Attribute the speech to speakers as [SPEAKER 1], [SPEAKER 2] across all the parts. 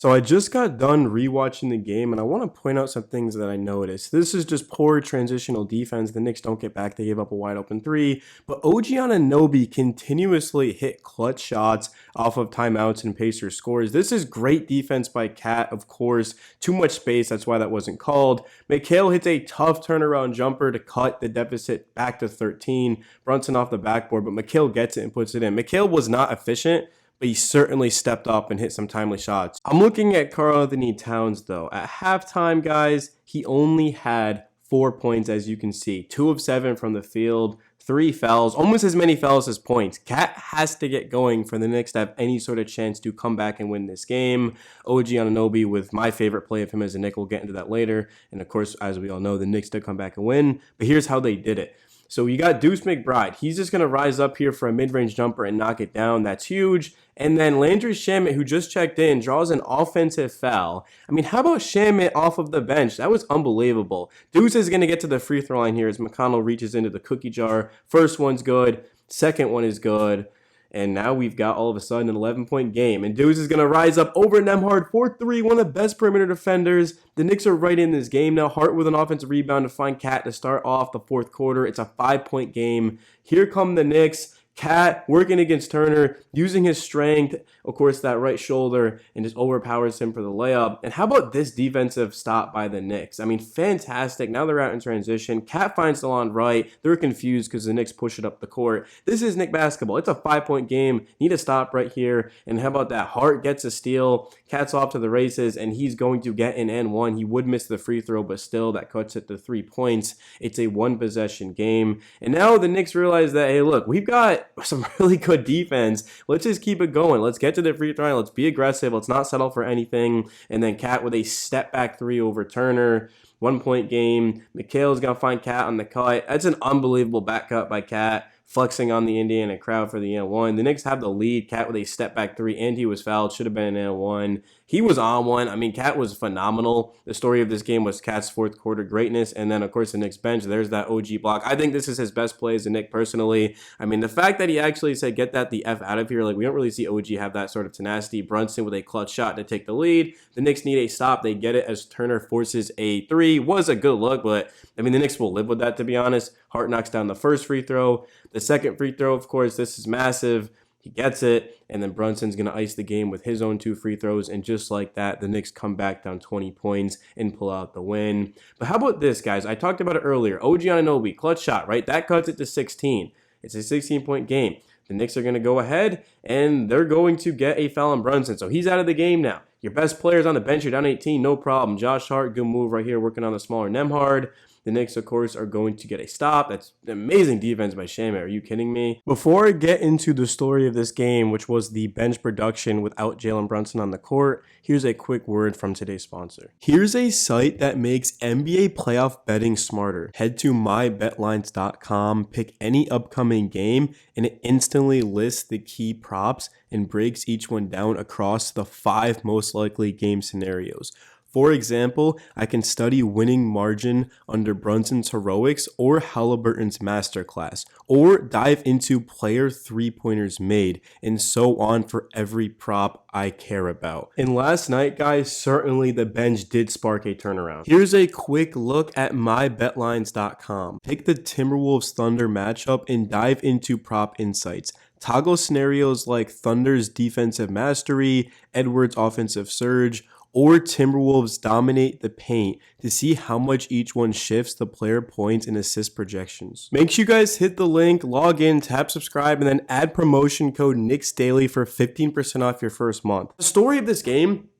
[SPEAKER 1] So I just got done rewatching the game, and I want to point out some things that I noticed. This is just poor transitional defense. The Knicks don't get back. They gave up a wide open three. But OG Anunoby continuously hit clutch shots off of timeouts and Pacers scores. This is great defense by Cat, of course. Too much space. That's why that wasn't called. Mikal hits a tough turnaround jumper to cut the deficit back to 13. Brunson off the backboard, but Mikal gets it and puts it in. Mikal was not efficient, but he certainly stepped up and hit some timely shots. I'm looking at Karl-Anthony Towns, though. At halftime, guys, he only had 4 points, as you can see. 2 of 7 from the field, 3 fouls, almost as many fouls as points. Cat has to get going for the Knicks to have any sort of chance to come back and win this game. OG Anunoby with my favorite play of him as a Knick. We'll get into that later. And, of course, as we all know, the Knicks did come back and win. But here's how they did it. So you got Deuce McBride. He's just going to rise up here for a mid-range jumper and knock it down. That's huge. And then Landry Shamet, who just checked in, draws an offensive foul. I mean, how about Shamet off of the bench? That was unbelievable. Deuce is going to get to the free throw line here as McConnell reaches into the cookie jar. First one's good. Second one is good. And now we've got all of a sudden an 11-point game. And Deuce is going to rise up over Nembhard 4-3, one of the best perimeter defenders. The Knicks are right in this game now. Hart with an offensive rebound to find Cat to start off the fourth quarter. It's a 5-point game. Here come the Knicks. Cat working against Turner, using his strength, of course, that right shoulder, and just overpowers him for the layup. And how about this defensive stop by the Knicks? I mean, fantastic. Now they're out in transition. Cat finds Delon Wright. They're confused because the Knicks push it up the court. This is Knick basketball. It's a 5-point game. Need a stop right here. And how about that? Hart gets a steal. Cat's off to the races, and he's going to get an N1. He would miss the free throw, but still, that cuts it to 3 points. It's a one-possession game. And now the Knicks realize that, hey, look, we've got some really good defense. Let's just keep it going. Let's get to the free throw line. Let's be aggressive. Let's not settle for anything. And then Cat with a step back 3 over Turner. 1-point game. Mikhail's going to find Cat on the cut. That's an unbelievable back cut by Cat, flexing on the Indiana crowd for the N1. The Knicks have the lead. Cat with a step back 3, and he was fouled. Should have been an N1. He was on one. I mean, Cat was phenomenal. The story of this game was Cat's fourth quarter greatness. And then, of course, the Knicks bench. There's that OG block. I think this is his best play as a Knick personally. I mean, the fact that he actually said, get that the F out of here. Like, we don't really see OG have that sort of tenacity. Brunson with a clutch shot to take the lead. The Knicks need a stop. They get it as Turner forces a 3. Was a good look, but, I mean, the Knicks will live with that, to be honest. Hart knocks down the first free throw. The second free throw, of course, this is massive. He gets it, and then Brunson's going to ice the game with his own 2 free throws, and just like that, the Knicks come back down 20 points and pull out the win. But how about this, guys? I talked about it earlier. OG Anunoby, clutch shot, right? That cuts it to 16. It's a 16-point game. The Knicks are going to go ahead, and they're going to get a foul on Brunson, so he's out of the game now. Your best player's on the bench. You're down 18, no problem. Josh Hart, good move right here, working on the smaller Nembhard. The Knicks, of course, are going to get a stop. That's amazing defense by Shamet. Are you kidding me? Before I get into the story of this game, which was the bench production without Jalen Brunson on the court, here's a quick word from today's sponsor. Here's a site that makes NBA playoff betting smarter. Head to mybetlines.com, pick any upcoming game, and it instantly lists the key props and breaks each one down across the 5 most likely game scenarios. For example, I can study winning margin under Brunson's heroics or Halliburton's masterclass, or dive into player 3-pointers made, and so on for every prop I care about. And last night, guys, certainly the bench did spark a turnaround. Here's a quick look at mybetlines.com. Pick the Timberwolves Thunder matchup and dive into prop insights. Toggle scenarios like Thunder's defensive mastery, Edwards' offensive surge, or Timberwolves dominate the paint to see how much each one shifts the player points and assist projections. Make sure you guys hit the link, log in, tap subscribe, and then add promotion code KNICKSDAILY for 15% off your first month. The story of this game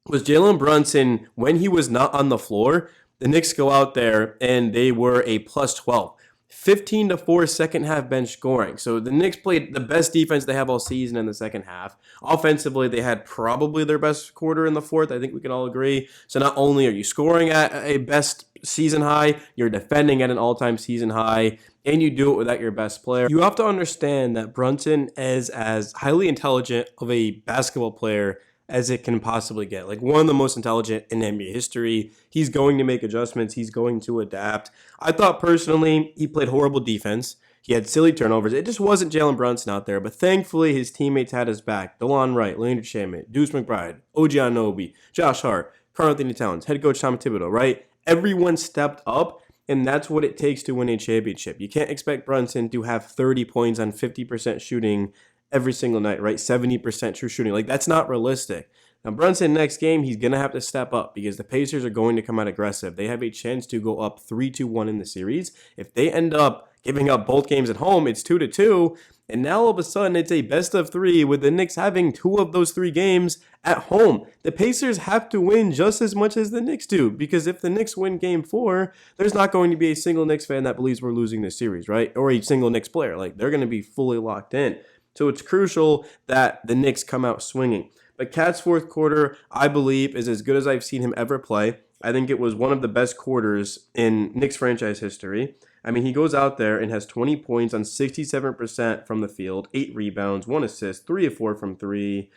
[SPEAKER 1] was Jalen Brunson, when he was not on the floor, the Knicks go out there and they were a plus 12. 15-4 second half bench scoring. So the Knicks played the best defense they have all season in the second half. Offensively, they had probably their best quarter in the fourth. I think we can all agree. So not only are you scoring at a best season high, you're defending at an all-time season high, and you do it without your best player. You have to understand that Brunson is as highly intelligent of a basketball player as it can possibly get. Like, one of the most intelligent in NBA history. He's going to make adjustments. He's going to adapt. I thought personally he played horrible defense. He had silly turnovers. It just wasn't Jalen Brunson out there. But thankfully, his teammates had his back. DeLon Wright, Leonard Shamet, Deuce McBride, OG Anunoby, Josh Hart, Karl-Anthony Towns, head coach Tom Thibodeau, right? Everyone stepped up, and that's what it takes to win a championship. You can't expect Brunson to have 30 points on 50% shooting every single night, right? 70% true shooting. Like, that's not realistic. Now, Brunson, next game, he's going to have to step up because the Pacers are going to come out aggressive. They have a chance to go up 3-1 in the series. If they end up giving up both games at home, it's 2-2. And now all of a sudden, it's a best of 3 with the Knicks having 2 of those 3 games at home. The Pacers have to win just as much as the Knicks do, because if the Knicks win game 4, there's not going to be a single Knicks fan that believes we're losing this series, right? Or a single Knicks player. Like, they're going to be fully locked in. So it's crucial that the Knicks come out swinging. But Cat's fourth quarter, I believe, is as good as I've seen him ever play. I think it was one of the best quarters in Knicks franchise history. I mean, he goes out there and has 20 points on 67% from the field, 8 rebounds, 1 assist, 3 of 4 from 3.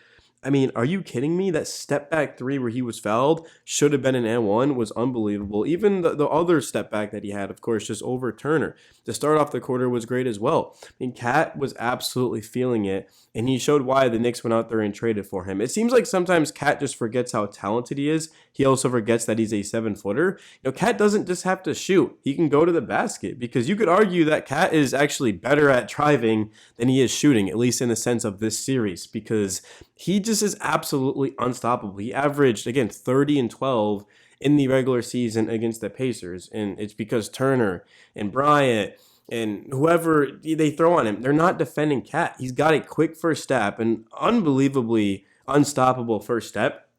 [SPEAKER 1] I mean, are you kidding me? That step back 3 where he was fouled should have been an and-1 was unbelievable. Even the other step back that he had, of course, just over Turner. To start off the quarter was great as well. I mean, Cat was absolutely feeling it, and he showed why the Knicks went out there and traded for him. It seems like sometimes Cat just forgets how talented he is. He also forgets that he's a 7-footer. Cat doesn't just have to shoot. He can go to the basket, because you could argue that Cat is actually better at driving than he is shooting, at least in the sense of this series, because he just is absolutely unstoppable. He averaged, again, 30 and 12 in the regular season against the Pacers, and it's because Turner and Bryant and whoever they throw on him, they're not defending Cat. He's got a quick first step, an unbelievably unstoppable first step.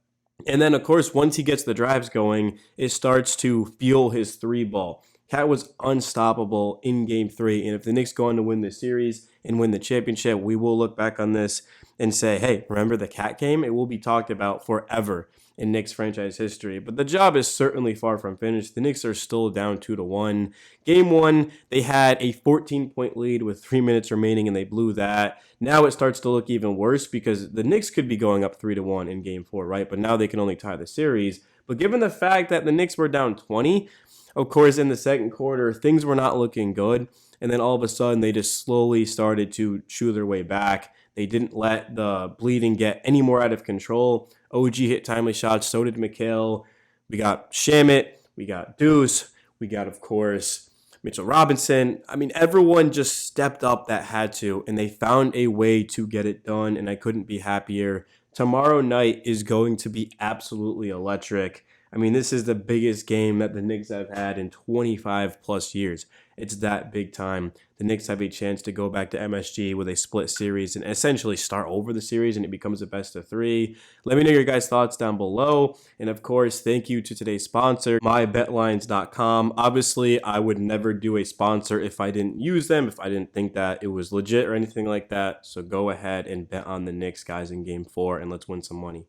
[SPEAKER 1] And then, of course, once he gets the drives going, it starts to fuel his 3 ball. Cat was unstoppable in game 3. And if the Knicks go on to win the series and win the championship, we will look back on this and say, hey, remember the Cat game? It will be talked about forever in Knicks franchise history. But the job is certainly far from finished. The Knicks are still down 2-1. Game 1, they had a 14-point lead with 3 minutes remaining, and they blew that. Now it starts to look even worse because the Knicks could be going up 3-1 in game 4, right? But now they can only tie the series. But given the fact that the Knicks were down 20, of course, in the second quarter, things were not looking good. And then all of a sudden, they just slowly started to chew their way back. They didn't let the bleeding get any more out of control. OG hit timely shots. So did Mikal. We got Shamet. We got Deuce. We got, of course, Mitchell Robinson. I mean, everyone just stepped up that had to, and they found a way to get it done, and I couldn't be happier. Tomorrow night is going to be absolutely electric. I mean, this is the biggest game that the Knicks have had in 25 plus years. It's that big time. The Knicks have a chance to go back to MSG with a split series and essentially start over the series, and it becomes a best of 3. Let me know your guys' thoughts down below. And of course, thank you to today's sponsor, mybetlines.com. Obviously, I would never do a sponsor if I didn't use them, if I didn't think that it was legit or anything like that. So go ahead and bet on the Knicks, guys, in game 4, and let's win some money.